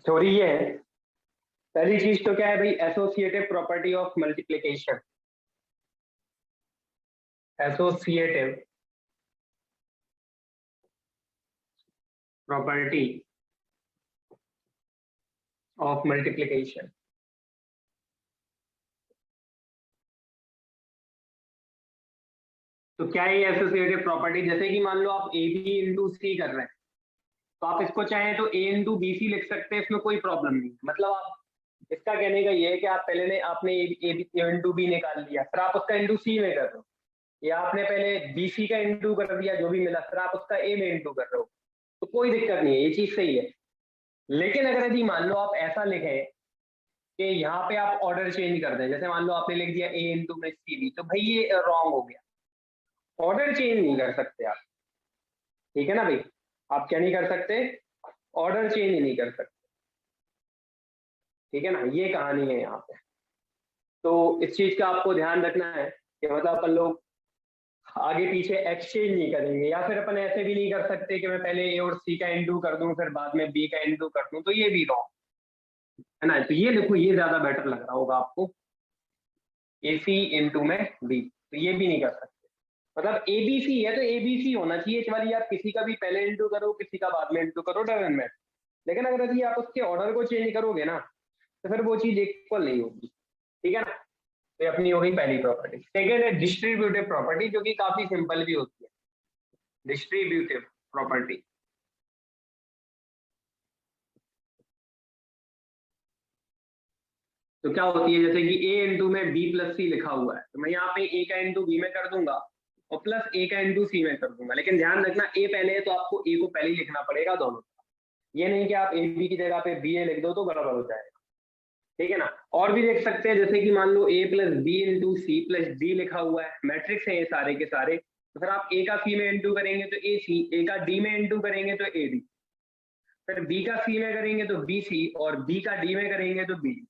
Theory ये है, पहली चीज तो क्या है भाई, associative property of multiplication. Associative property of multiplication. तो क्या है एसोसिएटिव प्रॉपर्टी? जैसे कि मान लो आप ए बी इंटू सी कर रहे हैं, तो आप इसको चाहें तो ए इंटू बी सी लिख सकते हैं, इसमें कोई प्रॉब्लम नहीं। मतलब आप, इसका कहने का ये है कि आप पहले ने आपने ए इंटू बी निकाल लिया, फिर आप उसका इंटू सी में कर रहे हो, या आपने पहले बी सी का इंटू कर दिया, जो भी मिला, फिर आप उसका ए में इंटू कर रहे हो, तो कोई दिक्कत नहीं है, ये चीज सही है। लेकिन अगर यदि मान लो आप ऐसा लिखें कि यहाँ पे आप ऑर्डर चेंज कर दें, जैसे मान लो आपने लिख दिया ए इंटू में सी बी, तो भाई ये रॉन्ग हो गया। ऑर्डर चेंज नहीं कर सकते आप, ठीक है ना भाई? आप क्या नहीं कर सकते? ऑर्डर चेंज नहीं कर सकते, ठीक है ना? ये कहानी है यहाँ पे। तो इस चीज का आपको ध्यान रखना है कि मतलब अपन लोग आगे पीछे एक्सचेंज नहीं करेंगे, या फिर अपन ऐसे भी नहीं कर सकते कि मैं पहले ए और सी का इंटू कर दूं फिर बाद में बी का इंटू कर दूं, तो ये भी रॉन्ग है ना। तो ये देखो, ये ज्यादा बेटर लग रहा होगा आपको, ए सी इंटू में बी, तो ये भी नहीं कर सकते। मतलब एबीसी है तो एबीसी होना चाहिए, वाली आप किसी का भी पहले इंटू करो किसी का बाद में इंटू करो, डजंट मैटर। लेकिन अगर यदि आप उसके ऑर्डर को चेंज करोगे ना, तो फिर वो चीज इक्वल नहीं होगी, ठीक है ना? तो ये अपनी हो गई पहली प्रॉपर्टी। सेकेंड है डिस्ट्रीब्यूटिव प्रॉपर्टी, जो कि काफी सिंपल भी होती है। डिस्ट्रीब्यूटिव प्रॉपर्टी, तो क्या होती है, जैसे कि ए इंटू में बी प्लस सी लिखा हुआ है, तो मैं यहाँ पे ए का इंटू बी में कर दूंगा और प्लस ए का इंटू सी में कर दूंगा। लेकिन ध्यान रखना, ए पहले है तो आपको ए को पहले ही लिखना पड़ेगा दोनों। ये नहीं कि आप ए बी की जगह पे बी ए लिख दो तो गड़बड़ हो जाएगा, ठीक है ना? और भी देख सकते हैं, जैसे कि मान लो A plus B into C plus D लिखा हुआ है, मैट्रिक्स है ये सारे के सारे, तो फिर आप ए का सी में इंटू करेंगे तो ए सी, ए का डी में इंटू करेंगे तो ए डी, फिर बी का सी में करेंगे तो बी सी, और बी का डी में करेंगे तो बी डी।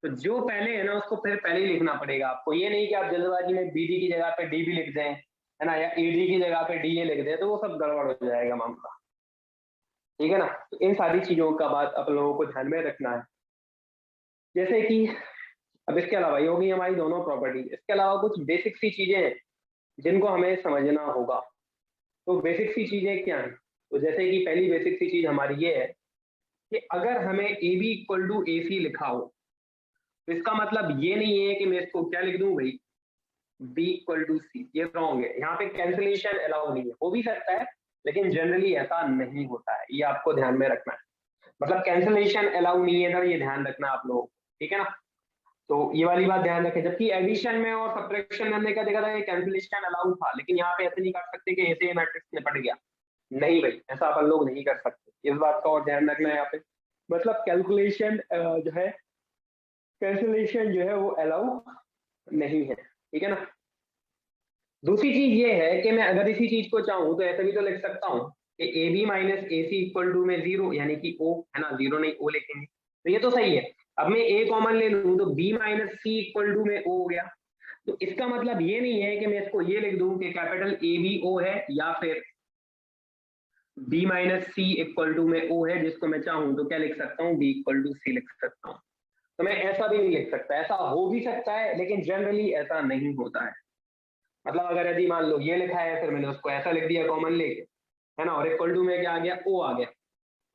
तो जो पहले है ना उसको फिर पहले ही लिखना पड़ेगा आपको। ये नहीं कि आप जल्दबाजी में बी डी की जगह पे डी भी लिख दें, है ना, या ए डी की जगह पे डी ए लिख दें, तो वो सब गड़बड़ हो जाएगा मामला, ठीक है ना? तो इन सारी चीजों का बात आप लोगों को ध्यान में रखना है। जैसे कि अब इसके अलावा ये होगी हमारी दोनों प्रॉपर्टी, इसके अलावा कुछ बेसिक सी चीजें हैं जिनको हमें समझना होगा। तो बेसिक सी चीजें क्या हैं? तो जैसे कि पहली बेसिक सी चीज हमारी ये है कि अगर हमें ए बी इक्वल टू ए सी लिखा हो, तो इसका मतलब ये नहीं है कि मैं इसको क्या लिख दूं भाई, बी इक्वल टू सी। ये रॉन्ग है, यहाँ पे कैंसिलेशन अलाउ नहीं है। हो भी सकता है लेकिन जनरली ऐसा नहीं होता है, ये आपको ध्यान में रखना है। मतलब कैंसिलेशन अलाउ नहीं है ना, ये ध्यान रखना आप लोग, ठीक है ना? तो ये वाली बात ध्यान रखें। जबकि एडिशन में और सब्ट्रैक्शन में हमने क्या देखा था, कैंसिलेशन अलाउड था, लेकिन यहाँ पे ऐसे नहीं कर सकते कि ऐसे मैट्रिक्स निपट गया। नहीं भाई, ऐसा अपन लोग नहीं कर सकते, इस बात का और ध्यान रखना है यहाँ पे। मतलब कैलकुलेशन जो है, कैंसिलेशन जो है वो अलाउ नहीं है, ठीक है ना? दूसरी चीज ये है कि मैं अगर इसी चीज को चाहूँ तो ऐसे भी तो लिख सकता हूँ कि A B minus A C equal to में जीरो, यानी कि ओ, है ना, जीरो नहीं ओ लिखेंगे, तो ये तो सही है। अब मैं ए कॉमन ले लूँ तो B minus C equal to में ओ हो गया। तो इसका मतलब ये नहीं है कि मैं इसको ये लिख दूं कि कैपिटल ए बी ओ है, या फिर B minus C equal to में ओ है, जिसको मैं चाहूं तो क्या लिख सकता हूँ, बी इक्वल टू सी लिख सकता हूँ। तो मैं ऐसा भी नहीं लिख सकता, ऐसा हो भी सकता है लेकिन जनरली ऐसा नहीं होता है। मतलब अगर यदि मान लो ये लिखा है, फिर मैंने उसको ऐसा लिख दिया कॉमन लेके, है ना, और इक्वल टू में क्या आ गया, ओ आ गया,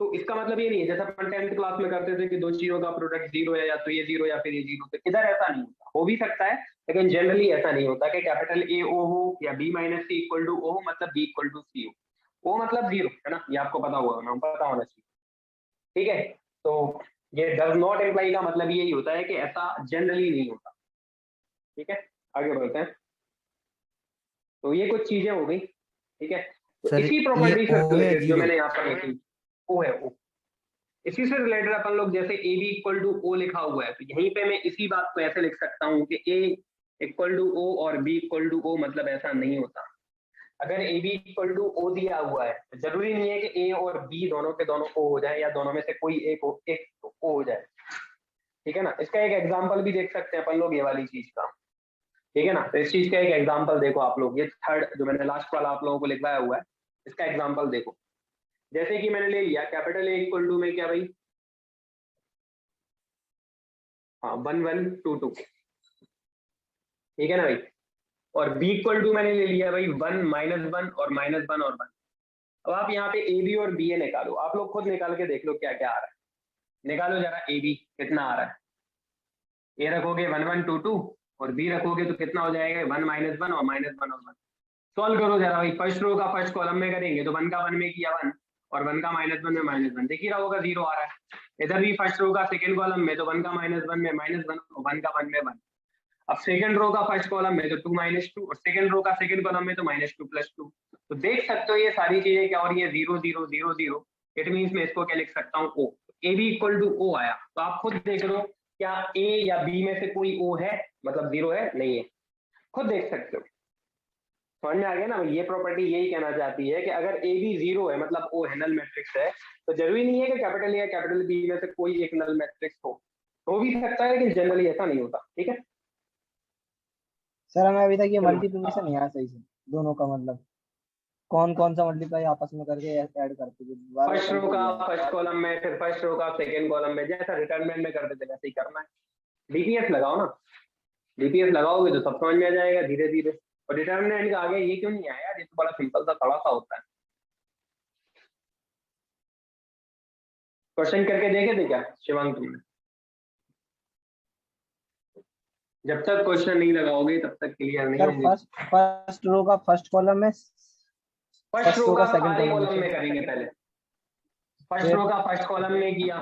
तो इसका मतलब ये नहीं है जैसा अपन 10th क्लास में करते थे कि दो चीजों का प्रोडक्ट जीरो है, या तो ये जीरो या फिर ये जीरो। तो इधर ऐसा नहीं होता, हो भी सकता है लेकिन जनरली ऐसा नहीं होता कि कैपिटल ए ओ हो या B minus C equal to ओ हो, मतलब बी इक्वल टू सी हो। ओ मतलब जीरो, है ना, ये आपको पता होगा ना, पता होना चाहिए, ठीक है? तो ये डज नॉट इम्प्लाई का मतलब यही होता है कि ऐसा जनरली नहीं होता, ठीक है? आगे बढ़ते हैं। तो ये कुछ चीजें हो गई, ठीक है? तो सर इसी ये प्रॉपर्टी से ओ है रिलेटेड जो जीरो। मैंने यहाँ पर लिखी, ओ है ओ, इसी से रिलेटेड अपन लोग जैसे A B equal to O लिखा हुआ है, तो यहीं पे मैं इसी बात को ऐसे लिख सकता हूँ कि ए इक्वल टू ओ और बी इक्वल टू ओ, मतलब ऐसा नहीं होता। अगर A B equal to O दिया हुआ है तो जरूरी नहीं है कि ए और बी दोनों के दोनों ओ हो जाए, या दोनों में से कोई एक ओ हो जाए, ठीक है ना? इसका एक एग्जाम्पल भी देख सकते हैं अपन लोग, ये वाली चीज का, ठीक है ना? तो इस चीज का एक एग्जाम्पल देखो आप लोग, ये थर्ड जो मैंने लास्ट वाला आप लोगों को लिखवाया हुआ है, इसका एग्जाम्पल देखो। जैसे कि मैंने ले लिया कैपिटल ए इक्वल टू में क्या भाई, हाँ 1 1 2 2, ठीक है ना भाई। और b इक्वल टू मैंने ले लिया भाई 1 -1 और -1 और 1। अब आप यहाँ पे ए बी और बी ए निकालो, आप लोग खुद निकाल के देख लो क्या क्या आ रहा है। निकालो जरा ए बी कितना आ रहा है। ए रखोगे 1 1 2 2 और बी रखोगे तो कितना हो जाएगा 1 -1 और -1 और 1। सॉल्व करो जरा भाई, फर्स्ट रो का फर्स्ट कॉलम में करेंगे तो 1 का 1 में किया 1 और 1 का -1 में -1, देख ही रहा होगा 0 आ रहा है। इधर भी फर्स्ट रो का सेकंड कॉलम में तो 1 का -1 में -1 और 1 का 1 में 1। अब सेकंड रो का फर्स्ट कॉलम में तो 2 -2 और सेकंड रो का सेकंड कॉलम में तो -2 + 2। तो देख सकते हो ये सारी चीजें क्या हो रही है 0 0 0 0। इट मींस मैं इसको क्या लिख सकता हूँ O, A B equal to O आया। तो आप खुद देख लो क्या ए या बी में से कोई ओ है, मतलब 0 है नहीं है, खुद देख सकते हो। समझ में आ गया ना। ये प्रॉपर्टी यही कहना चाहती है कि अगर ए बी 0 है मतलब ओ है, नल मैट्रिक्स है, तो जरूरी नहीं है कि कैपिटल ए या कैपिटल बी में से कोई एक नल मैट्रिक्स हो भी सकता है लेकिन जनरली ऐसा नहीं होता, ठीक है। सर हमें अभी तक ये मल्टीप्लिकेशन नहीं आया सही से, दोनों का मतलब कौन कौन सा मल्टीप्लाई आपस में करके ऐड करते थे। फर्स्ट रो का फर्स्ट कॉलम में, फिर फर्स्ट रो का सेकंड कॉलम में, जैसा रिटर्नमेंट में करते थे वैसे ही करना है। डीपीएस लगाओ ना, डीपीएस लगाओगे तो सब समझ में आ जाएगा धीरे धीरे। और डिटर्मिनेंट का आगे ये क्यों नहीं आया यार, ये तो बड़ा सिंपल सा थोड़ा सा होता है। क्वेश्चन करके देखे थे क्या शिवांग तुमने? जब तक क्वेश्चन नहीं लगाओगे तब तक क्लियर नहीं सर होंगे। फर्स्ट रो का फर्स्ट कॉलम में, फर्स्ट रो का सेकंड सारे कॉलम कॉलम में करेंगे पहले। फर्स्ट रो का फर्स्ट कॉलम में किया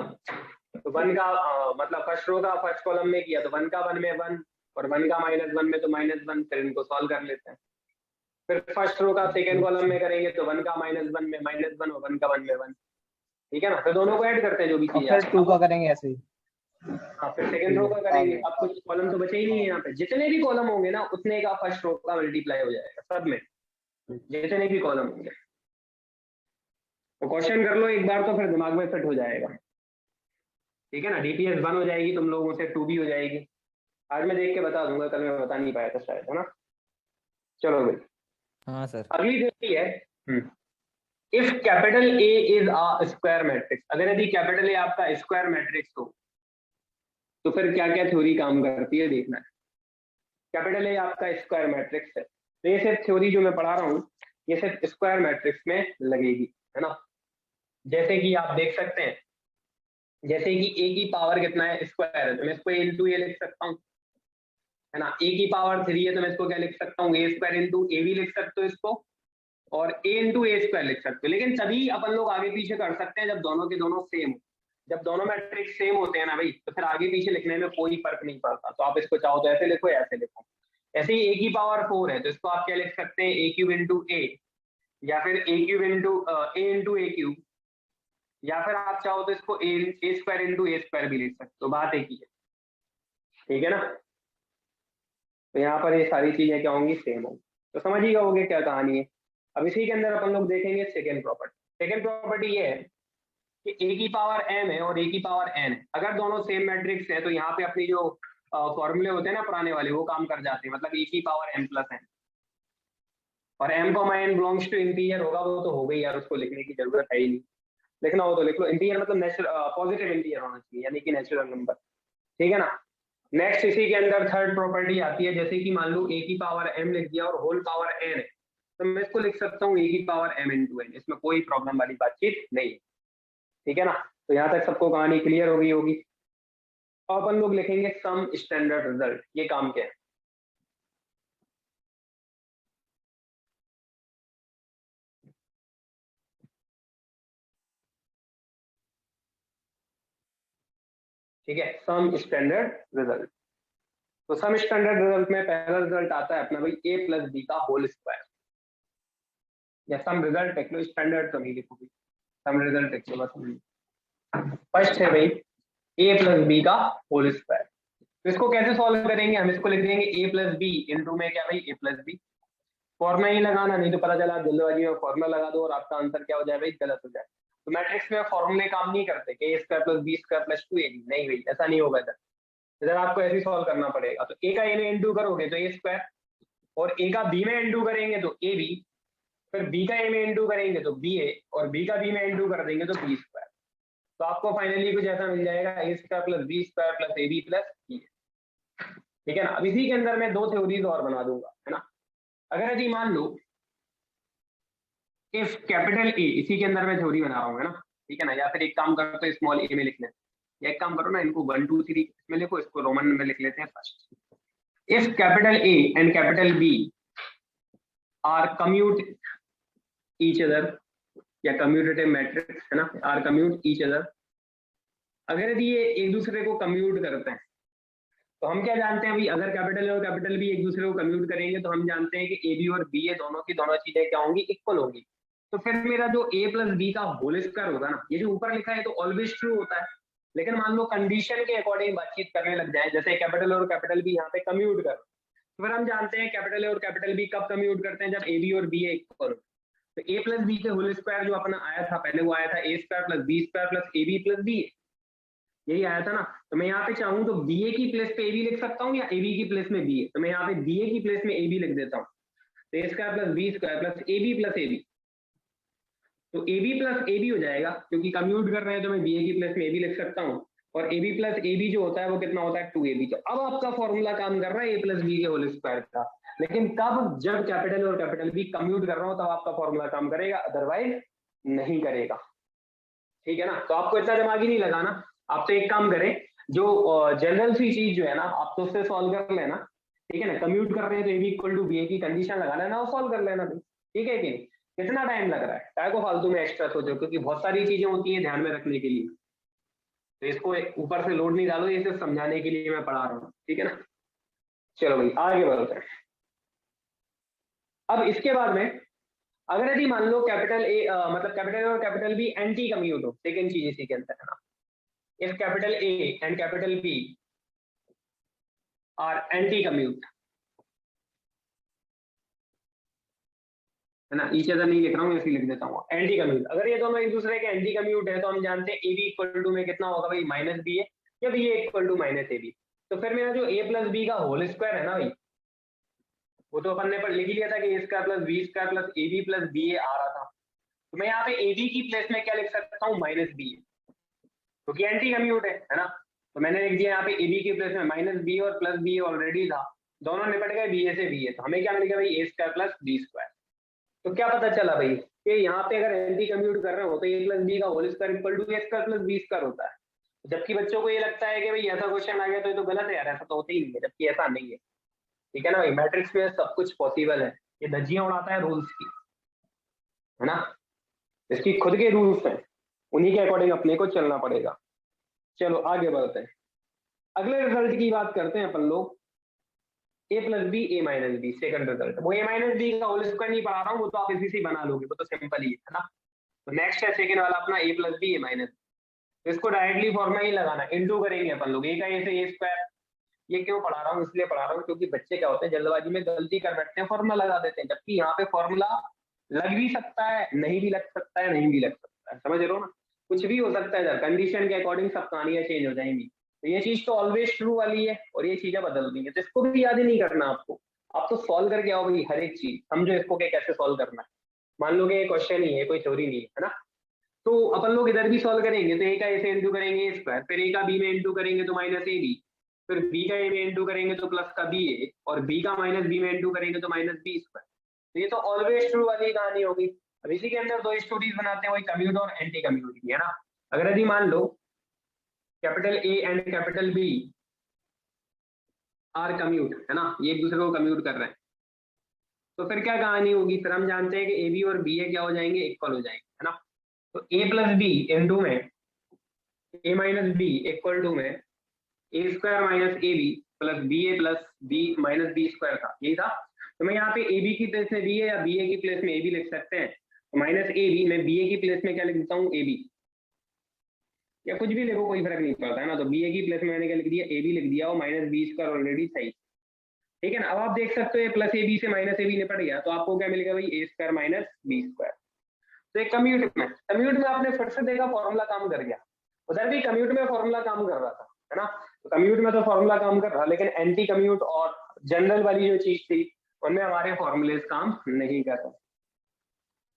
तो 1 का मतलब फर्स्ट रो का फर्स्ट कॉलम में किया तो 1 का 1 में 1 और 1 का -1 में तो -1। फिर इनको सॉल्व कर लेते हैं। फिर फर्स्ट रो का सेकंड कॉलम में करेंगे तो 1 का -1 में -1 और 1 का 1 में 1, ठीक है ना। फिर दोनों को ऐड करते हैं जो भी चीज। फिर 2 का करेंगे ऐसे ही। हाँ फिर सेकंड रो का करेंगे। अब कुछ कॉलम तो बचे ही नहीं है यहाँ पे, जितने भी कॉलम होंगे ना उतने का फर्स्ट रो का मल्टीप्लाई हो जाएगा सब में, जितने भी कॉलम होंगे। तो क्वेश्चन कर लो एक बार तो फिर दिमाग में फिट हो जाएगा, ठीक है ना। डीपीएस 1 हो जाएगी तुम लोगों से, 2 भी हो जाएगी। आज मैं देख के बता दूंगा, कल मैं बता नहीं पाया था शायद, है ना। चलो भाई हाँ सर। अगली थ्योरी है if capital A is a square matrix. अगर यदि कैपिटल ए आपका स्क्वायर मैट्रिक्स हो तो फिर क्या क्या थ्योरी काम करती है देखना है। कैपिटल ए आपका स्क्वायर मैट्रिक्स है तो ये सिर्फ थ्योरी जो मैं पढ़ा रहा हूँ ये सिर्फ स्क्वायर मैट्रिक्स में लगेगी, है ना। जैसे कि आप देख सकते हैं, जैसे कि ए की पावर कितना है स्क्वायर है तो मैं इसको ए इंटू ए लिख सकता हूँ, है ना। ए की पावर 3 है तो मैं इसको क्या लिख सकता हूँ ए स्क्वायर इंटू ए भी लिख सकते हो इसको, और ए इंटू ए स्क्वायर लिख सकते हो। लेकिन तभी अपन लोग आगे पीछे कर सकते हैं जब दोनों के दोनों सेम हो। जब दोनों मैट्रिक्स सेम होते हैं ना भाई तो फिर आगे पीछे लिखने में कोई फर्क नहीं पड़ता। तो आप इसको चाहो तो ऐसे लिखो या ऐसे लिखो। ऐसे ही ए की पावर 4 है तो इसको आप क्या लिख सकते हैं ए क्यूब इंटू ए, या फिर ए क्यूब इंटू ए क्यूब, या फिर आप चाहो तो इसको ए स्क्वायर इंटू ए स्क्वायर भी लिख सकते हो। बात एक ही है, ठीक है ना। तो यहाँ पर ये सारी चीजें क्या होंगी सेम होंगी। तो समझ ही गए क्या कहानी है। अब इसी के अंदर अपन लोग देखेंगे सेकेंड प्रॉपर्टी। सेकेंड प्रॉपर्टी ये है कि ए की पावर m है और ए की पावर n है। अगर दोनों सेम मैट्रिक्स है तो यहाँ पे अपनी जो फॉर्मूले होते हैं ना पुराने वाले वो काम कर जाते हैं। मतलब ए की पावर m प्लस n, और m को n बिलोंग्स टू इंटीजर होगा वो तो हो गई यार, उसको लिखने की जरूरत है ही नहीं। लिखना हो तो लिख लो। इंटीजर मतलब पॉजिटिव इंटीजर होना चाहिए यानी कि नेचुरल नंबर, ठीक है ना। नेक्स्ट इसी के अंदर थर्ड प्रॉपर्टी आती है, जैसे कि मान लो ए की पावर m लिख दिया और होल पावर n है तो मैं इसको लिख सकता हूँ ए की पावर m इंटू n। इसमें कोई प्रॉब्लम वाली बातचीत नहीं है, ठीक है ना। तो यहाँ तक सबको कहानी क्लियर हो गई होगी। अब अपन लोग लिखेंगे सम स्टैंडर्ड रिजल्ट। ये काम क्या है, ठीक है, सम स्टैंडर्ड रिजल्ट। तो सम स्टैंडर्ड रिजल्ट में पहला रिजल्ट आता है अपना भाई ए प्लस बी का होल स्क्वायर, या सम रिजल्ट लिख लो, स्टैंडर्ड तो नहीं लिखोगे, सम रिजल्ट लिख लो बस। फर्स्ट है भाई ए प्लस बी का होल स्क्वायर। तो इसको कैसे सॉल्व करेंगे, हम इसको लिख देंगे ए प्लस बी इंटू में क्या भाई ए प्लस बी। फॉर्मुला ही लगाना, नहीं तो पता चला जल्दबाजी में फॉर्मुला लगा दो और आपका आंसर क्या हो जाए भाई गलत हो जाए। तो मैट्रिक्स में फॉर्मूले काम नहीं करते कि A square plus B square plus 2ab, नहीं भाई ऐसा नहीं होगा इधर। इधर आपको ऐसे सॉल्व करना पड़ेगा। तो ए का ए में इंटू करोगे तो ए स्क्वायर, और ए का बी में इंटू करेंगे तो ए बी, फिर बी का ए में इंटू करेंगे तो बी ए, और बी का बी में इंटू कर देंगे तो बी स्क्वायर। तो आपको फाइनली कुछ ऐसा मिल जाएगा A square plus B square plus A B plus E. ठीक है ना। अब इसी के अंदर मैं दो थ्योरीज और बना दूंगा, है ना। अगर यदि मान लो इफ कैपिटल ए, इसी के अंदर मैं थ्योरी बना रहा हूँ, है ना, ठीक है ना। या फिर एक काम करो तो स्मॉल ए में लिख लेते हैं, या एक काम करो ना, इनको 1 2 3 में लिखो, इसको रोमन में लिख लेते हैं first. If capital A and capital B are commute each other, या कम्यूटेटिव मैट्रिक्स, है ना, आर कम्यूट ईच अदर। अगर यदि ये एक दूसरे को कम्यूट करते हैं तो हम क्या जानते हैं भाई, अगर कैपिटल ए और कैपिटल बी एक दूसरे को कम्यूट करेंगे तो हम जानते हैं कि ए बी और बी ए दोनों की दोनों चीजें क्या होंगी, इक्वल होंगी। तो फिर मेरा जो a प्लस बी का होल स्क्वायर होगा ना, ये जो ऊपर लिखा है तो ऑलवेज ट्रू होता है। लेकिन मान लो कंडीशन के अकॉर्डिंग बातचीत करने लग जाए, जैसे कैपिटल और कैपिटल बी यहाँ पे कम्यूट कर, तो फिर हम जानते हैं कैपिटल ए और कैपिटल बी कब कम्यूट करते हैं, जब ए बी और बी ए इक्वल हो। तो a प्लस बी के होल स्क्वायर जो अपना आया था पहले, वो आया था A square plus B square plus A B plus B, यही आया था ना। तो मैं यहाँ पे चाहूँ तो बी ए की प्लेस पे ए बी लिख सकता हूँ, या ए बी की प्लेस में बी ए, तो मैं यहाँ पे बी ए की प्लेस में ए बी लिख देता हूँ। तो A square plus B square plus A B plus A B, तो A B plus A B हो जाएगा, क्योंकि कम्यूट कर रहे हैं तो मैं बी ए की प्लेस में ए बी लिख सकता हूँ। और A B plus A B जो होता है वो कितना होता है, 2ab। तो अब आपका फॉर्मूला काम कर रहा है ए प्लस बी के होल स्क्वायर का, लेकिन कब, जब कैपिटल और कैपिटल बी कम्यूट कर रहा हो तब आपका फॉर्मूला काम करेगा, अदरवाइज नहीं करेगा। ठीक है ना। तो आपको इतना दिमाग ही नहीं लगाना, आप तो एक काम करें, जो जनरल सी चीज जो है ना, आप तो उससे सॉल्व कर लेना। ठीक है ना। कम्यूट कर रहे हैं तो A B equal to B A की कंडीशन लगा लेना और सॉल्व कर लेना। ठीक है कि नहीं। कितना टाइम लग रहा है, काय को फालतू में एक्स्ट्रा सोचो, क्योंकि बहुत सारी चीजें होती हैं ध्यान में रखने के लिए, तो इसको ऊपर से लोड नहीं डालो, ये सिर्फ समझाने के लिए मैं पढ़ा रहा हूँ। ठीक है ना। चलो भाई आगे बढ़ते हैं। अब इसके बाद में अगर यदि मान लो कैपिटल ए मतलब कैपिटल और कैपिटल बी एंटी कम्यूट हो, सेकेंड चीज इसी के अंदर है ना, if capital A and capital B are anti commute, है ना, ईच अदर नहीं लिख रहा हूँ, इसलिए लिख देता हूँ एंटी कम्यूट। अगर ये दोनों एक दूसरे के एंटी कम्यूट है तो हम जानते हैं ए बी इक्वल टू में कितना होगा भाई, माइनस बी ए, या B A equal to minus A B. तो फिर मेरा जो ए प्लस बी का होल स्क्वायर है ना भाई, वो तो अपन ने पर लिख लिया था कि A square plus B square plus A B plus B A आ रहा था। तो मैं यहाँ पे ए बी की प्लेस में क्या लिख सकता हूँ, माइनस बी ए, क्योंकि एंटी कम्यूट है ना। तो मैंने लिख दिया यहाँ पे ए बी की प्लेस में माइनस बी और प्लस बी ऑलरेडी था, दोनों निपट गए बी ए से बी ए, तो हमें क्या मिलेगा भाई, A square plus B square. तो क्या पता चला भाई कि यहाँ पे अगर एंटी कम्यूट कर रहे हो तो ए प्लस बी का whole square equal to A square plus B square होता है। जबकि बच्चों को ये लगता है कि भाई ऐसा क्वेश्चन आ गया तो ये तो गलत है यार, ऐसा तो होता ही नहीं है, जबकि ऐसा नहीं है। ठीक है ना भाई, मैट्रिक्स में सब कुछ पॉसिबल है, ये धज्जियां उड़ाता है रूल्स की, है ना। इसकी खुद के रूल्स हैं, उन्हीं के अकॉर्डिंग अपने को चलना पड़ेगा। चलो आगे बढ़ते हैं, अगले रिजल्ट की बात करते हैं अपन लोग, ए प्लस बी ए माइनस बी, सेकंड रिजल्ट। वो ए माइनस बी का होल स्क्वायर नहीं पढ़ा रहा हूँ, वो तो आप इसी से बना लोगे, वो तो सिंपल ही है ना। तो नेक्स्ट है सेकंड वाला अपना ए प्लस बी ए माइनस, तो इसको डायरेक्टली फॉर्मूला ही लगाना, इनटू करेंगे अपन लोग, ए का ए से ए स्क्वायर। ये क्यों पढ़ा रहा हूँ, इसलिए पढ़ा रहा हूँ क्योंकि बच्चे क्या होते हैं जल्दबाजी में गलती कर बैठते हैं, फॉर्मूला लगा देते हैं, जबकि यहाँ पे फॉर्मूला लग भी सकता है, नहीं भी लग सकता है, नहीं भी लग सकता है, समझ रहे हो ना, कुछ भी हो सकता है, कंडीशन के अकॉर्डिंग सब कहानियां चेंज हो जाएंगी। तो ये चीज तो ऑलवेज ट्रू वाली है और ये चीजें बदल रही है, तो इसको भी याद ही नहीं करना आपको, आप तो सॉल्व करके आओ भाई, हर एक चीज समझो इसको कि कैसे सॉल्व करना है। मान लो कि ये क्वेश्चन ही है, कोई थ्योरी नहीं है ना, तो अपन लोग इधर भी सॉल्व करेंगे तो ए का ए से इंटू करेंगे ए स्क्वायर, फिर ए का बी में इंटू करेंगे तो माइनस ए बी, फिर बी का ए में इंटू करेंगे तो प्लस का बी ए, और बी का माइनस बी में इंटू करेंगे तो माइनस बी स्क्वायर। तो ये तो ऑलवेज ट्रू वाली कहानी होगी। अब इसी के अंदर दो स्टोरीज बनाते हैं, वही कम्यूट और एंटी कम्यूट की, है ना। अगर यदि मान लो capital A and capital B are commute, है ना, ये एक दूसरे को कम्यूट कर रहे हैं, तो फिर क्या कहानी होगी, फिर हम जानते हैं कि ए बी और बी ए क्या हो जाएंगे, इक्वल हो जाएंगे, है ना। तो ए प्लस बी इंटू में A minus B equal to में A square minus A B plus B A plus B minus B square था, यही था। तो मैं यहाँ पे ए बी की प्लेस में बी ए या बी ए की प्लेस में ए बी लिख सकते हैं, तो माइनस ए बी, मैं बी ए की प्लेस में क्या लिख देता हूँ, ए बी, या कुछ भी लिखो कोई फर्क नहीं पड़ता, है ना। तो बी ए की प्लेस में मैंने क्या लिख दिया, ए बी लिख दिया, और माइनस बी स्क्वायर ऑलरेडी सही। ठीक है ना। अब आप देख सकते हो प्लस ए बी से माइनस ए बी निपट गया, तो आपको क्या मिलेगा भाई, A square minus B square. तो एक कम्यूट में आपने फिर से देखा फॉर्मूला काम कर गया, उधर भी कम्यूट में फॉर्मूला काम कर रहा था, है ना। तो कम्यूट में तो फॉर्मूला काम कर रहा, लेकिन एंटी कम्यूट और जनरल वाली जो चीज थी उनमें हमारे फॉर्मूले काम नहीं कर रहे।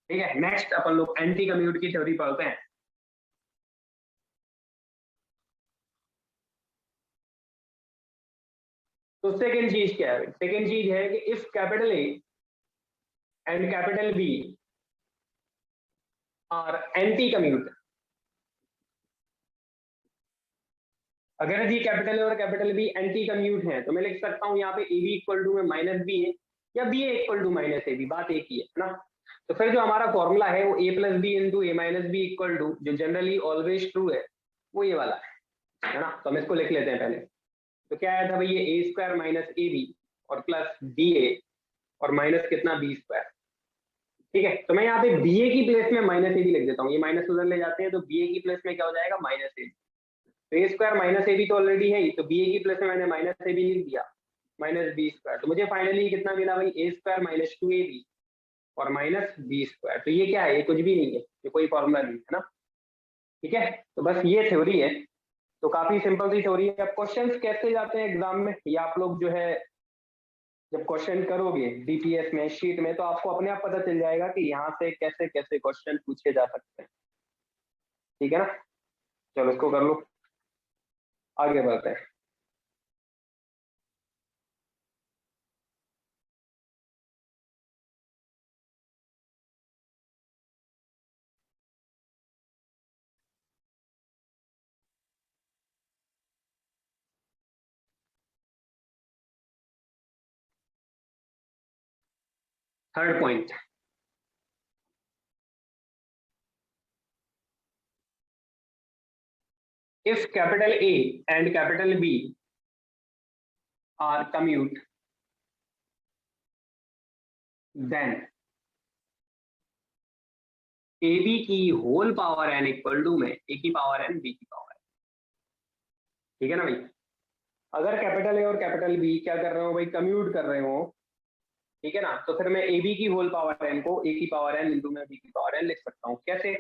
ठीक है, नेक्स्ट अपन लोग एंटी कम्यूट की थ्योरी पढ़ते हैं। तो सेकेंड चीज क्या है? सेकेंड चीज है कि if capital A and capital B are anti commute, अगर जी कैपिटल ए और कैपिटल बी एंटी कम्यूट है तो मैं लिख सकता हूं यहाँ पे ए बी इक्वल टू में माइनस बी है या B A equal to minus A B, बात एक ही है ना। तो फिर जो हमारा फॉर्मूला है वो A plus B into A minus B equal to, जो जनरली ऑलवेज ट्रू है, वो ये वाला है ना। तो हम इसको लिख लेते हैं पहले। तो क्या आया था भाई, ये ए स्क्वायर माइनस ए बी और प्लस बी ए और माइनस कितना बी स्क्वायर, ठीक है। तो मैं यहाँ पे बी ए की प्लेस में माइनस ए बी लिख देता हूँ, ये माइनस उधर ले जाते हैं तो बी ए की प्लेस में क्या हो जाएगा, माइनस ए बी। तो A square minus A B तो ऑलरेडी है ही, तो बी ए की प्लेस में मैंने माइनस ए बी लिख दिया, माइनस बी स्क्वायर। तो मुझे फाइनली कितना मिला भाई, A square minus two A B और माइनस बी स्क्वायर। तो ये क्या है, ये कुछ भी नहीं है, ये कोई फॉर्मूला नहीं है ना, ठीक है। तो बस ये थ्योरी है, तो काफी सिंपल सी थ्योरी है। अब क्वेश्चंस कैसे जाते हैं एग्जाम में, ये आप लोग जो है जब क्वेश्चन करोगे डीपीएस में शीट में तो आपको अपने आप पता चल जाएगा कि यहाँ से कैसे कैसे क्वेश्चन पूछे जा सकते हैं, ठीक है ना। चलो इसको कर लो, आगे बढ़ते हैं। Third point, if capital A and capital B are commute, then AB की whole power n equal to में A की पावर n B की पावर n, ठीक है ना भाई। अगर कैपिटल ए और कैपिटल बी क्या कर रहे हो भाई, कम्यूट कर रहे हो, ठीक है ना, तो फिर मैं ए बी की होल पावर n को ए की पावर n इंटू में बी की पावर n लिख सकता हूँ। कैसे,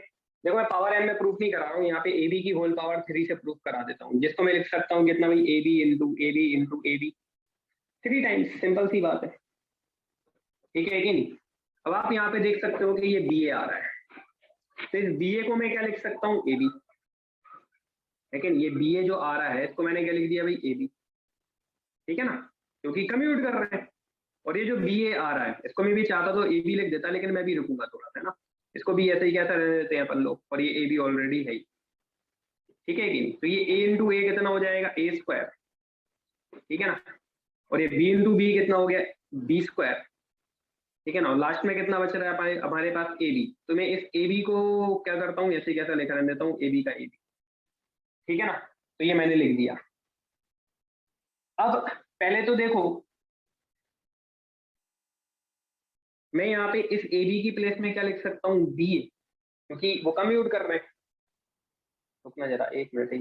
देखो मैं पावर n में प्रूफ नहीं करा रहा हूँ, यहाँ पे ए बी की होल पावर 3 से प्रूफ करा देता हूँ, जिसको मैं लिख सकता हूँ कितना भाई, A B into A B into A B 3 times, simple सी बात है, ठीक है कि नहीं। अब आप यहाँ पे देख सकते हो कि ये बी ए आ रहा है, तो इस बी ए को मैं क्या लिख सकता हूँ, ए बी, लेकिन ये बी ए जो आ रहा है इसको मैंने क्या लिख दिया भाई, ए बी, ठीक है ना, क्योंकि कम्यूट कर रहे हैं। और ये जो बी ए आ रहा है इसको मैं भी चाहता तो ए बी लिख देता, लेकिन मैं भी रुकूंगा थोड़ा सा ना, इसको भी ऐसे ही कैसा रहने देते हैं अपन लोग, और ये ए बी ऑलरेडी है, ठीक है कि नहीं। तो ये ए इंटू ए कितना हो जाएगा, ए स्क्वायर, ठीक है ना, और ये बी इंटू बी कितना हो गया, बी स्क्वायर, ठीक है ना। और लास्ट में कितना बच रहा है हमारे पास, ए बी। तो मैं इस ए बी को क्या करता हूँ, ऐसे कैसा लिख देता हूँ, ए बी का ए बी, ठीक है ना। तो ये मैंने लिख दिया। अब पहले तो देखो मैं यहाँ पे इस ए बी की प्लेस में क्या लिख सकता हूँ, बी ए, क्योंकि वो कम्यूट कर रहे हैं। रुकना जरा, एक मिनट।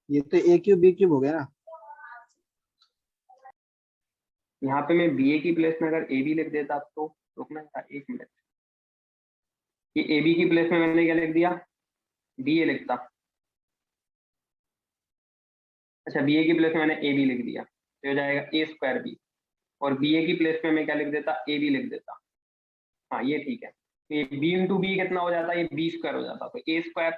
ये तो ए क्यूब बी क्यूब हो गया ना। यहाँ पे मैं बी ए की प्लेस में अगर ए बी लिख देता तो, रुकना जरा एक मिनट, ये ए बी की प्लेस में मैंने क्या लिख दिया, बी ए लिखता, अच्छा बी ए की प्लेस में मैंने ए बी लिख दिया, तो हो जाएगा ए स्क्वायर बी, और बी ए की प्लेस में मैं क्या लिख देता, ए बी लिख देता, हाँ ये ठीक है। तो ये बी इंटू बी कितना हो जाता है, ये बी स्क्वायर हो जाता, तो ए स्क्वायर,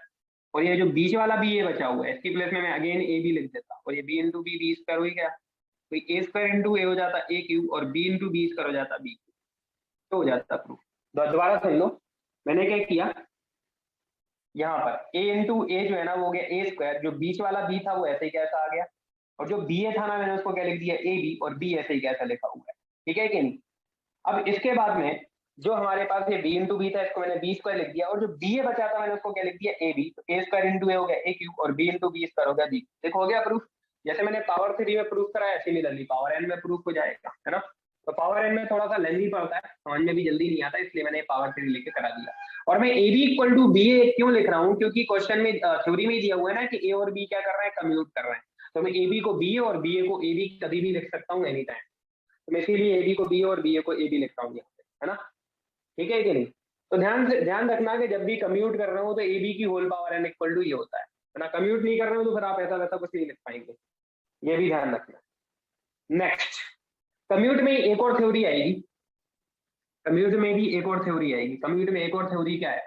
और ये जो बीच वाला बी ए बचा हुआ है इसकी प्लेस में मैं अगेन ए बी लिख देता, और ये B into B B square हो गया, तो ए स्क्वायर इंटू ए हो जाता ए क्यूब, और बी इंटू बी स्क्वायर हो जाता बी क्यूब, तो हो जाता प्रूफ। दोबारा सुन लो, मैंने क्या किया, यहाँ पर a इंटू ए जो है ना वो हो गया ए स्क्वायर, जो बीच वाला b था वो ऐसे ही कैसा आ गया, और जो बी ए था ना मैंने उसको क्या लिख दिया, ए बी, और बी ऐसे ही कैसा लिखा हुआ है, ठीक है कि नहीं। अब इसके बाद में जो हमारे पास ये b इंटू बी था इसको मैंने बी स्क्वायर लिख दिया, और जो बी ए बचा था मैंने उसको क्या लिख दिया, ए बी, तो ए स्क्वायर इंटू ए हो गया ए क्यूब, और बी इंटू बी स्क्वायर हो गया बी। देखो हो गया प्रूफ, जैसे मैंने पावर 3 में प्रूफ कराया सिमिलरली पावर n में प्रूफ हो जाएगा, है ना। तो पावर n में थोड़ा सा लेंथी पड़ता है, समझ में भी जल्दी नहीं आता, इसलिए मैंने पावर 3 लेके करा दिया। और मैं A B equal to B A क्यों लिख रहा हूँ, क्योंकि क्वेश्चन में थ्योरी में दिया हुआ है ना कि ए और बी क्या कर रहे हैं, कम्यूट कर रहे हैं, तो मैं ए बी को बी ए और बी ए को ए बी कभी भी लिख सकता हूँ एनी टाइम, तो मैं इसीलिए ए बी को बी ए और बी ए को ए बी लिखता हूँ यहाँ पे, है ना, ठीक है कि नहीं। तो ध्यान रखना कि जब भी कम्यूट कर रहे हो तो ए बी की whole power N equal to ये होता है ना। कम्यूट नहीं कर रहे हो तो फिर आप ऐसा वैसा कुछ नहीं लिख पाएंगे, ये भी ध्यान रखना। नेक्स्ट, कम्यूट में एक और थ्योरी आएगी, कम्यूट में भी एक और थ्योरी आएगी। कम्यूट में एक और थ्योरी क्या है,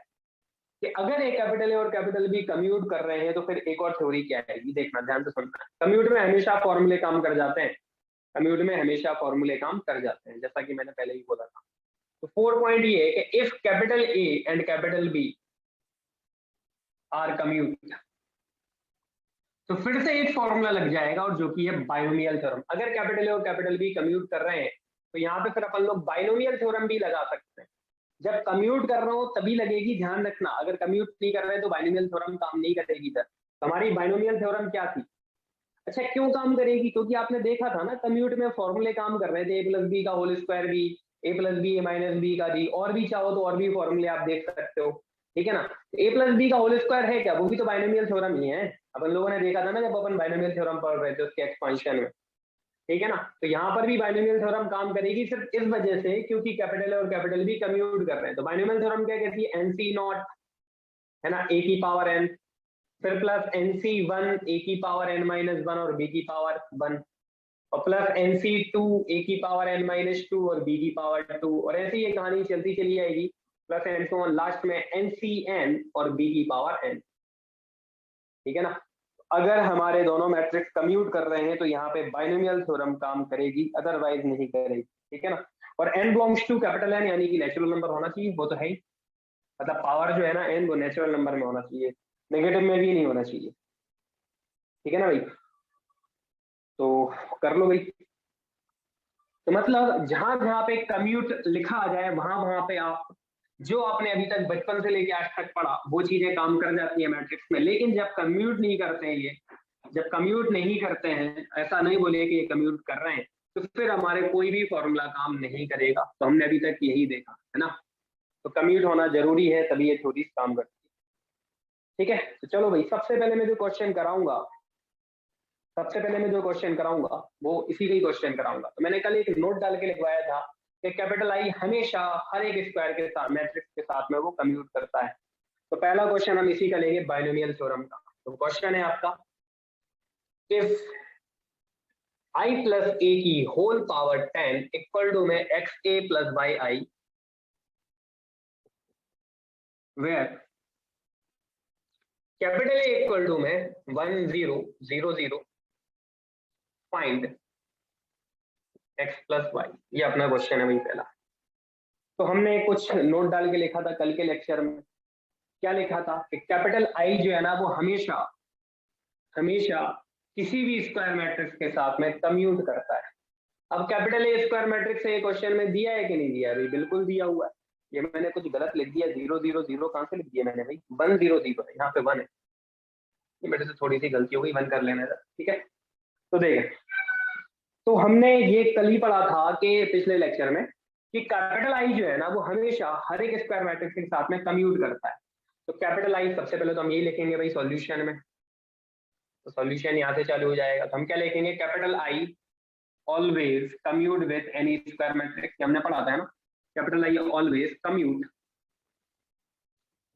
कि अगर एक कैपिटल ए और कैपिटल बी कम्यूट कर रहे हैं तो फिर एक और थ्योरी क्या आएगी, देखना ध्यान से सुनना। कम्यूट में हमेशा फॉर्मूले काम कर जाते हैं, कम्यूट में हमेशा फॉर्मूले काम कर जाते हैं, जैसा कि मैंने पहले ही बोला था। तो 4 पॉइंट ये है कि if capital A and capital B are commute, तो फिर से एक फॉर्मूला लग जाएगा और जो कि है बाइनोमियल थ्योरम। अगर कैपिटल ए और कैपिटल बी कम्यूट कर रहे हैं तो यहाँ पे फिर अपन लोग बाइनोमियल थ्योरम भी लगा सकते हैं। जब कम्यूट कर रहा हो तभी लगेगी, ध्यान रखना। अगर कम्यूट नहीं कर रहे तो बाइनोमियल थ्योरम काम नहीं करेगी सर। हमारी बाइनोमियल थ्योरम क्या थी? अच्छा, क्यों काम करेगी? क्योंकि आपने देखा था ना कम्यूट में फॉर्मूले काम कर रहे थे, ए प्लस बी का whole square B, A plus B A minus B का डी, और भी चाहो तो और भी फॉर्मूले आप देख सकते हो, ठीक है ना। ए प्लस बी का होल स्क्वायर है क्या? वो भी तो बाइनोमियल थ्योरम ही है। अपन लोगों ने देखा था ना जब अपन बाइनोमियल थ्योरम पढ़ रहे थे उसके एक्सपांशन में, ठीक है ना। तो यहाँ पर भी बाइनोमियल थ्योरम काम करेगी सिर्फ इस वजह से क्योंकि कैपिटल और कैपिटल बी कम्यूट कर रहे हैं। तो बाइनोमियल थ्योरम क्या कहती है? एनसी नॉट, है ना, ए की पावर एन, फिर प्लस एनसी वन ए की पावर एन माइनस वन और बी की पावर वन, और प्लस एनसी टू ए की पावर एन माइनस टू और बी की पावर टू, और ऐसी ये कहानी चलती चली जाएगी, plus N so on, last में एनसी एन और बी की पावर एन, ठीक है ना। अगर हमारे दोनों मैट्रिक्स कम्यूट कर रहे हैं तो यहाँ पे बाइनोमियल थ्योरम काम करेगी, अदरवाइज नहीं करेगी, ठीक है ना। और n belongs to capital N, यानी कि नेचुरल नंबर होना चाहिए, वो तो है ही, मतलब पावर जो है ना n वो नेचुरल नंबर में होना चाहिए, नेगेटिव में भी नहीं होना चाहिए, ठीक है ना भाई। तो कर लो भाई। तो मतलब जहां जहां पे कम्यूट लिखा आ जाए वहां वहां पे आप जो आपने अभी तक बचपन से लेके आज तक पढ़ा वो चीजें काम कर जाती है मैट्रिक्स में। लेकिन जब कम्यूट नहीं करते हैं ये, जब कम्यूट नहीं करते हैं, ऐसा नहीं बोले कि ये कम्यूट कर रहे हैं, तो फिर हमारे कोई भी फॉर्मूला काम नहीं करेगा। तो हमने अभी तक यही देखा है ना। तो कम्यूट होना जरूरी है, तभी ये थ्योरीज काम करती है, ठीक है। तो चलो भाई, सबसे पहले मैं जो क्वेश्चन कराऊंगा वो इसी का ही क्वेश्चन कराऊंगा। तो मैंने कल एक नोट डाल के लिखवाया था कि कैपिटल आई हमेशा हर एक स्क्वायर के साथ, मैट्रिक्स के साथ में वो कम्यूट करता है। तो पहला क्वेश्चन हम इसी का लेंगे, बाइनोमियल थ्योरम का। तो क्वेश्चन है आपका, इफ i प्लस ए की होल पावर 10 इक्वल टू में X A plus Y I, where capital A equal to में 1 0 0 0, फाइंड x प्लस वाई। ये अपना क्वेश्चन है भाई पहला। तो हमने कुछ नोट डाल के लिखा था कल के लेक्चर में। क्या लिखा था कि कैपिटल आई जो है ना वो हमेशा हमेशा किसी भी स्क्वायर मैट्रिक्स के साथ में कम्यूट करता है। अब कैपिटल ए स्क्वायर मैट्रिक्स से क्वेश्चन में दिया है कि नहीं दिया? अभी बिल्कुल दिया हुआ है। ये मैंने कुछ गलत लिख दिया, 0 0 0 कहां से लिख दिया मैंने भाई? 1 0 0 है, यहाँ पे 1 है, ये मेरे से थोड़ी सी गलती हो गई, 1 कर लेना था, ठीक है। तो देखें, तो हमने ये कल ही पढ़ा था कि पिछले लेक्चर में कि कैपिटल आई जो है ना वो हमेशा हर एक स्क्वायर मैट्रिक्स के साथ में कम्यूट करता है। तो कैपिटल आई सबसे पहले तो हम यही लिखेंगे भाई सॉल्यूशन में। तो सॉल्यूशन यहाँ से चालू हो जाएगा। तो हम क्या लिखेंगे? Capital I always commute with N E square matrix, हमने पढ़ा था ना, capital I always commute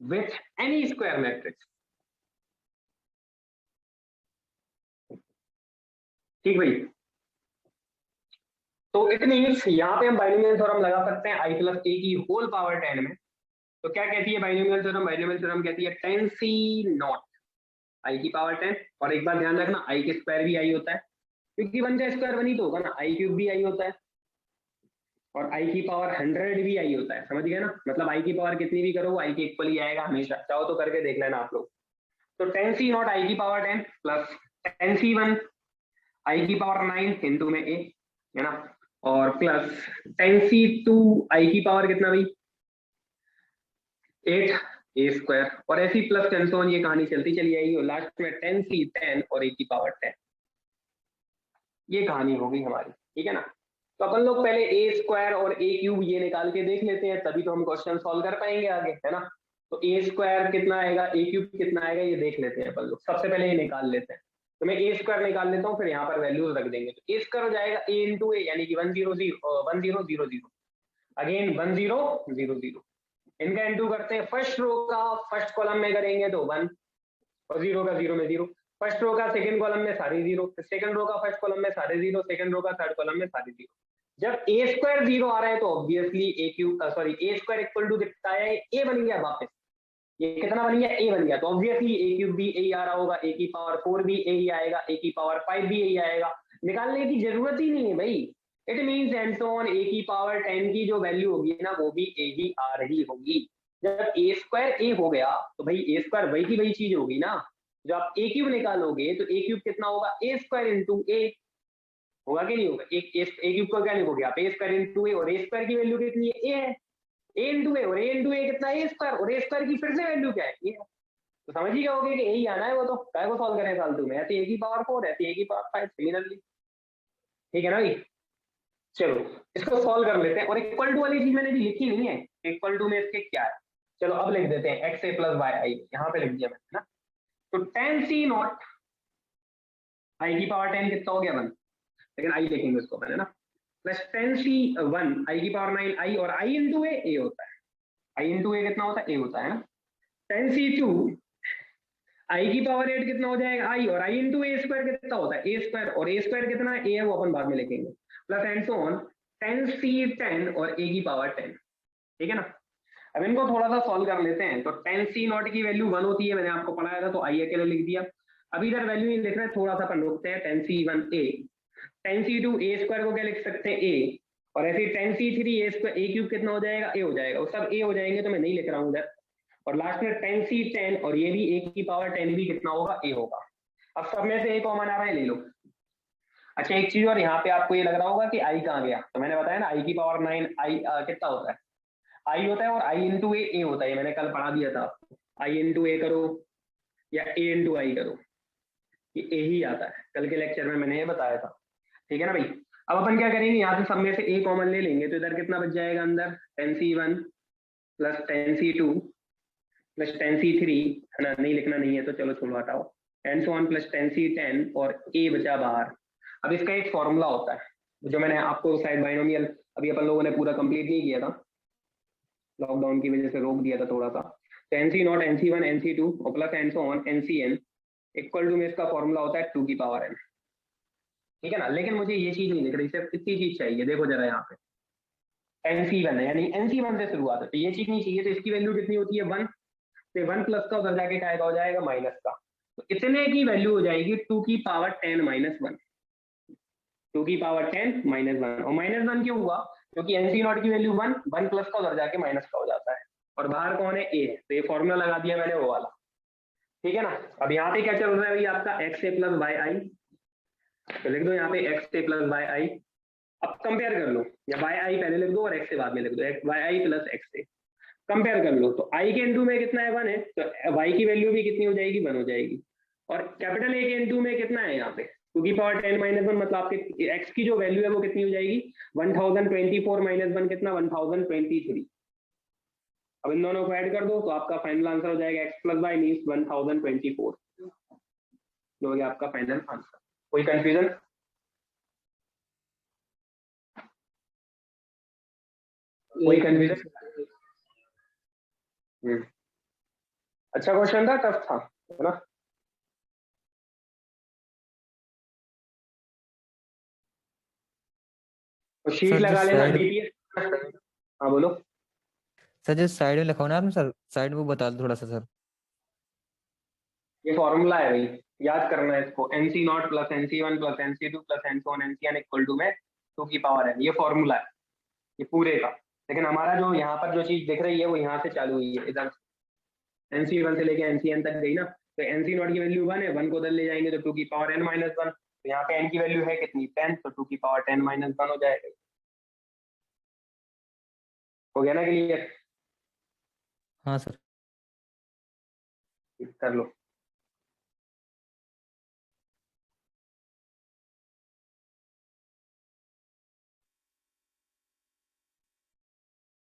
with N E square matrix, ठीक भाई। तो इट मींस यहाँ पे हम बाइनोमियल थ्योरम लगा सकते हैं आई प्लस ए की होल पावर 10 में। तो क्या कहती है बाइनोमियल थ्योरम? बाइनोमियल थ्योरम कहती है 10 सी नॉट आई की पावर 10, और एक बार ध्यान रखना आई के स्क्वायर भी आई होता है, क्योंकि 1 का स्क्वायर 1 ही तो होगा ना, आई क्यूब भी आई होता है, और आई की पावर 100 भी आई होता है, समझ गए ना। मतलब आई की पावर कितनी भी करो वो आई के इक्वल ही आएगा हमेशा, चाहो तो करके देख लेना आप लोग। तो 10 सी नॉट आई की पावर 10 प्लस 10 सी 1 आई की पावर 9 इंटू में ए, है ना, और प्लस 10 सी 2 आई की पावर कितना भाई? 8 ए स्क्वायर, और ऐसी प्लस 10 तो ये कहानी चलती चली जाएगी, और लास्ट में 10 सी 10 और ए की पावर 10, ये कहानी हो गई हमारी, ठीक है ना। तो अपन लोग पहले ए स्क्वायर और ए क्यूब ये निकाल के देख लेते हैं, तभी तो हम क्वेश्चन सॉल्व कर पाएंगे आगे, है ना। तो ए स्क्वायर कितना आएगा, ए क्यूब कितना आएगा, ये देख लेते हैं अपन लोग। सबसे पहले ये निकाल लेते हैं। तो मैं ए स्क्वायर निकाल लेता हूँ, फिर यहाँ पर वैल्यूज रख देंगे। तो ए स्क्वायर हो जाएगा ए इंटू ए, यानी कि 1 0 0 0, अगेन 1 0 0 0। इनका इंटू करते हैं, फर्स्ट रो का फर्स्ट कॉलम में करेंगे तो 1, और 0 का 0 में 0, फर्स्ट रो का सेकंड कॉलम में सारे 0, सेकंड रो का फर्स्ट कॉलम में सारे 0, सेकंड रो का थर्ड कॉलम में सारे 0। जब ए स्क्वायर 0 आ रहा है तो obviously A cube, sorry, A square equal to कितना है? ए बन गया वापस, ये कितना बन गया, a बन गया, तो ऑब्वियसली a क्यूब भी a आ रहा होगा, a की पावर 4 भी a ही आएगा, a की पावर 5 भी a आएगा, निकालने की जरूरत ही नहीं है भाई। It means and so on, a की पावर 10 की जो वैल्यू होगी ना वो भी a ही आ रही होगी। जब a स्क्वायर a हो गया तो भाई a स्क्वायर वही की वही चीज होगी ना। जब आप a क्यूब निकालोगे तो a क्यूब कितना होगा, a स्क्वायर इंटू a होगा कि नहीं होगा। एक a क्यूब को क्या लिखोगे आप, a स्क्वायर इंटू a, और a स्क्वायर की वैल्यू कितनी है, a है, a इंटू ए, और a इंटू ए कितना है, a स्क्वायर, और a स्क्वायर की फिर से वैल्यू क्या है, ये। तो समझ ही गए कि यही आना है, वो तो काय को सॉल्व करें फालतू में, ऐसे a की पावर 4 ऐसे a की पावर 5 सिमिलरली, ठीक है ना भाई। चलो इसको सॉल्व कर लेते हैं, और इक्वल टू वाली चीज मैंने भी लिखी नहीं है, इक्वल टू में इसके क्या है, चलो अब लिख देते हैं एक्स ए प्लस वाई आई, यहाँ पे लिख दिया मैंने ना। तो टेन सी नॉट आई की पावर 10 कितना हो गया 1, लेकिन आई लिखेंगे उसको पहले ना, प्लस टेन सी 1 आई की पावर 9 आई, और आई इंटू ए होता है, आई इंटू ए कितना होता है, ए होता है ना। टेन सी 2 आई की पावर 8 कितना हो जाएगा आई, और आई इंटू ए स्क्वायर कितना होता है, ए स्क्वायर, और ए स्क्वायर कितना है, ए है, वो अपन बाद में लिखेंगे, plus and so on 10c10 और ए की पावर 10, ठीक है ना। अब इनको थोड़ा सा सॉल्व कर लेते हैं। तो 10c0 की वैल्यू 1 होती है, मैंने आपको पढ़ाया था, तो आई अकेले लिख दिया। अब इधर वैल्यू नहीं लिख रहे, थोड़ा सा अपन रोकते हैं, 10c1 a, 10c2 a square को क्या लिख सकते हैं a, और ऐसे 10c3 a square, a cube कितना हो जाएगा, a हो जाएगा, और सब a हो जाएंगे तो मैं नहीं लिख रहा हूँ इधर, और लास्ट में 10c10 और ये भी a की पावर 10 भी कितना होगा, a होगा। अब सब में से a कॉमन आ रहा है, ले लो। अच्छा एक चीज और, यहाँ पे आपको ये लग रहा होगा कि i कहाँ गया, तो मैंने बताया ना i की पावर 9 i कितना होता है, आई होता है, और आई इंटू ए होता है, मैंने कल पढ़ा दिया था, आई इंटू ए करो या ए इंटू आई करो, ये ए ही आता है, कल के लेक्चर में मैंने ये बताया था, ठीक है ना भाई। अब अपन क्या करेंगे, यहाँ से सब में से ए कॉमन ले लेंगे, तो इधर कितना बच जाएगा अंदर, 10c1 plus 10c2 plus 10c3, है ना, नहीं लिखना नहीं है तो चलो छोड़ो हटाओ, and so on plus 10c10, और ए बचा बाहर। अब इसका एक फॉर्मूला होता है जो मैंने आपको शायद बाइनोमियल अभी अपन लोगों ने पूरा कंप्लीट नहीं किया था, लॉकडाउन की वजह से रोक दिया था थोड़ा सा। तो NC0 NC1 NC2 और plus and so on NCN equal to में इसका फॉर्मूला होता है 2 की पावर n, ठीक है ना। लेकिन मुझे ये चीज नहीं लिख रही, सिर्फ इतनी चीज चाहिए, देखो जरा यहाँ पे NC1 है, यानी NC1 से शुरुआत है, तो ये चीज नहीं चाहिए, तो इसकी वैल्यू कितनी होती है 1, तो 1 प्लस का उधर जाके क्या हो जाएगा माइनस का, तो इतने की वैल्यू हो जाएगी 2 की पावर 10 माइनस 1, 2 की पावर 10 माइनस 1, और माइनस 1 क्यों हुआ, क्योंकि NC0 की वैल्यू 1, 1 प्लस का उधर जाके माइनस का हो जाता है, और बाहर कौन है, ए है, तो ये फॉर्मूला लगा दिया मैंने वो वाला, ठीक है ना। अब यहाँ पे क्या चल रहा है भाई आपका एक्स ए प्लस वाई आई, तो लिख दो यहाँ पे एक्स ए प्लस वाई आई, अब कंपेयर कर लो, या वाई आई पहले लिख दो और एक्स ए बाद में लिख दो, वाई आई प्लस एक्स ए, कंपेयर कर लो, तो आई के इंटू में कितना है 1 है, तो वाई की वैल्यू भी कितनी हो जाएगी 1 हो जाएगी, और कैपिटल ए के इंटू में कितना है यहाँ पे 2 की पावर 10 माइनस 1, मतलब आपके एक्स की जो वैल्यू है वो कितनी हो जाएगी 1024 माइनस 1 कितना 1023। अब इन दोनों को ऐड कर दो तो आपका फाइनल आंसर हो जाएगा एक्स प्लस वाई मीन्स 1024, जो हो गया आपका फाइनल आंसर। कोई कंफ्यूजन? कोई कंफ्यूजन? अच्छा क्वेश्चन था, टफ था, है ना। तो शीट सर जो लगा लेना साइड डीपीएस। हाँ बोलो। सर जो साइड में लिखा हो ना आपने सर, साइड में वो बता दो थोड़ा सा सर। ये फॉर्मूला है भाई, याद करना है इसको, NC0 plus NC1 plus NC2 plus NC1 NCN equal to में 2 की पावर है, ये फॉर्मूला है ये पूरे का। लेकिन हमारा जो यहाँ पर जो चीज दिख रही है वो यहाँ से चालू हुई है, इधर NC1 से लेके NCN तक गई ना, तो NC0 की वैल्यू 1 है, 1 को उधर ले जाएंगे तो 2 की पावर n माइनस 1, तो यहाँ पे n की वैल्यू है कितनी 10, तो 2 की पावर 10 माइनस 1 हो जाएगा। हो गया ना क्लियर? हाँ सर। कर लो।